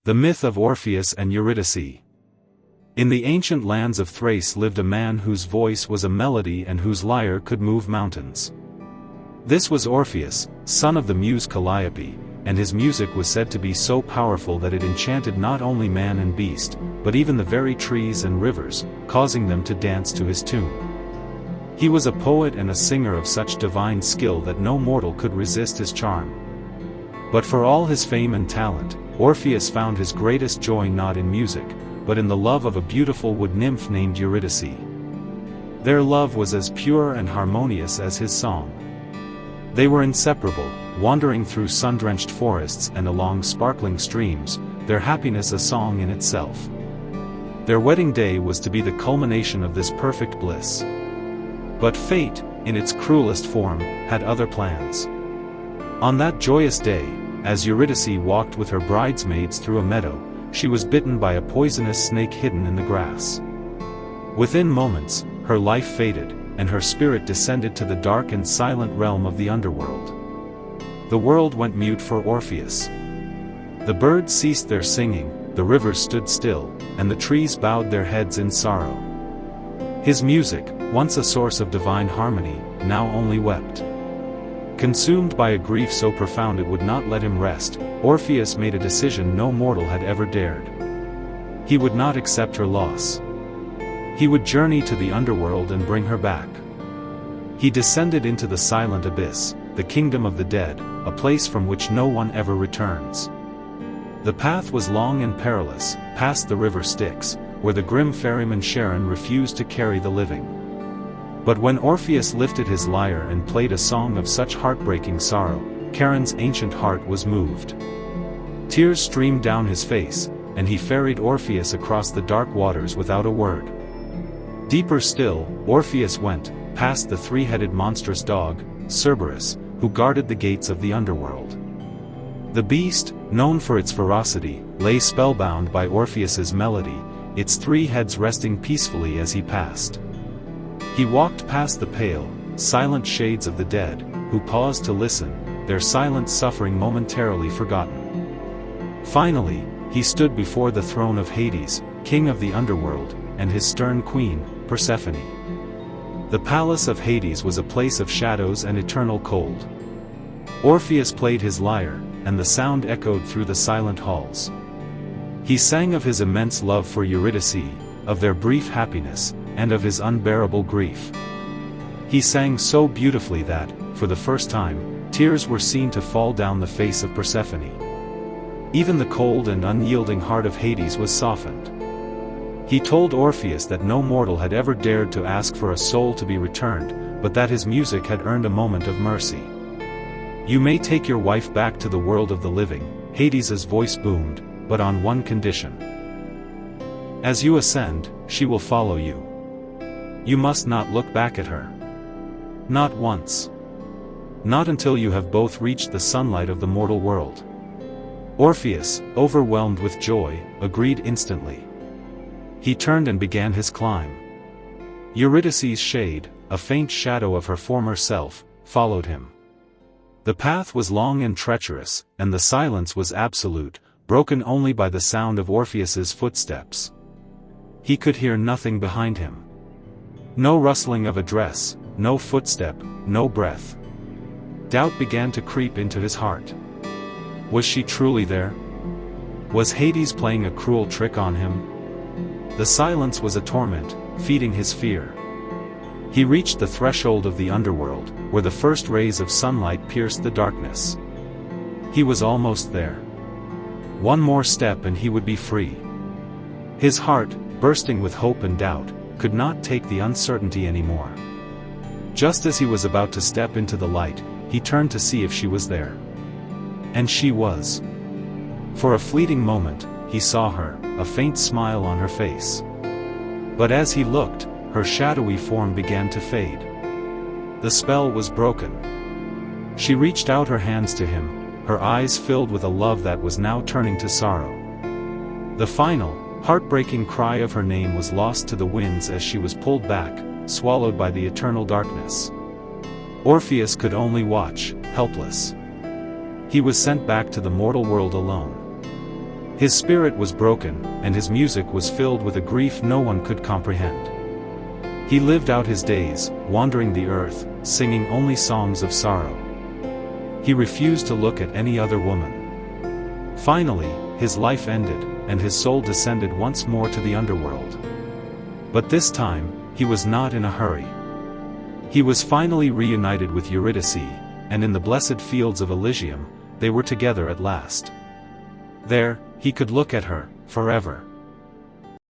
The myth of Orpheus and Eurydice. In the ancient lands of Thrace lived a man whose voice was a melody and whose lyre could move mountains. This was Orpheus, son of the muse Calliope, and his music was said to be so powerful that it enchanted not only man and beast, but even the very trees and rivers, causing them to dance to his tune. He was a poet and a singer of such divine skill that no mortal could resist his charm. But for all his fame and talent, Orpheus found his greatest joy not in music, but in the love of a beautiful wood nymph named Eurydice. Their love was as pure and harmonious as his song. They were inseparable, wandering through sun-drenched forests and along sparkling streams, their happiness a song in itself. Their wedding day was to be the culmination of this perfect bliss. But fate, in its cruelest form, had other plans. On that joyous day, as Eurydice walked with her bridesmaids through a meadow, she was bitten by a poisonous snake hidden in the grass. Within moments, her life faded, and her spirit descended to the dark and silent realm of the underworld. The world went mute for Orpheus. The birds ceased their singing, the rivers stood still, and the trees bowed their heads in sorrow. His music, once a source of divine harmony, now only wept. Consumed by a grief so profound it would not let him rest, Orpheus made a decision no mortal had ever dared. He would not accept her loss. He would journey to the underworld and bring her back. He descended into the silent abyss, the kingdom of the dead, a place from which no one ever returns. The path was long and perilous, past the river Styx, where the grim ferryman Charon refused to carry the living. But when Orpheus lifted his lyre and played a song of such heartbreaking sorrow, Charon's ancient heart was moved. Tears streamed down his face, and he ferried Orpheus across the dark waters without a word. Deeper still, Orpheus went, past the three-headed monstrous dog, Cerberus, who guarded the gates of the underworld. The beast, known for its ferocity, lay spellbound by Orpheus's melody, its three heads resting peacefully as he passed. He walked past the pale, silent shades of the dead, who paused to listen, their silent suffering momentarily forgotten. Finally, he stood before the throne of Hades, king of the underworld, and his stern queen, Persephone. The palace of Hades was a place of shadows and eternal cold. Orpheus played his lyre, and the sound echoed through the silent halls. He sang of his immense love for Eurydice, of their brief happiness, and of his unbearable grief. He sang so beautifully that, for the first time, tears were seen to fall down the face of Persephone. Even the cold and unyielding heart of Hades was softened. He told Orpheus that no mortal had ever dared to ask for a soul to be returned, but that his music had earned a moment of mercy. "You may take your wife back to the world of the living," Hades's voice boomed, "but on one condition. As you ascend, she will follow you. You must not look back at her. Not once. Not until you have both reached the sunlight of the mortal world." Orpheus, overwhelmed with joy, agreed instantly. He turned and began his climb. Eurydice's shade, a faint shadow of her former self, followed him. The path was long and treacherous, and the silence was absolute, broken only by the sound of Orpheus's footsteps. He could hear nothing behind him. No rustling of a dress, no footstep, no breath. Doubt began to creep into his heart. Was she truly there? Was Hades playing a cruel trick on him? The silence was a torment, feeding his fear. He reached the threshold of the underworld, where the first rays of sunlight pierced the darkness. He was almost there. One more step and he would be free. His heart, bursting with hope and doubt, could not take the uncertainty anymore. Just as he was about to step into the light, he turned to see if she was there. And she was. For a fleeting moment, he saw her, a faint smile on her face. But as he looked, her shadowy form began to fade. The spell was broken. She reached out her hands to him, her eyes filled with a love that was now turning to sorrow. The final, heartbreaking cry of her name was lost to the winds as she was pulled back, swallowed by the eternal darkness. Orpheus could only watch, helpless. He was sent back to the mortal world alone. His spirit was broken, and his music was filled with a grief no one could comprehend. He lived out his days, wandering the earth, singing only songs of sorrow. He refused to look at any other woman. Finally, his life ended, and his soul descended once more to the underworld. But this time, he was not in a hurry. He was finally reunited with Eurydice, and in the blessed fields of Elysium, they were together at last. There, he could look at her, forever.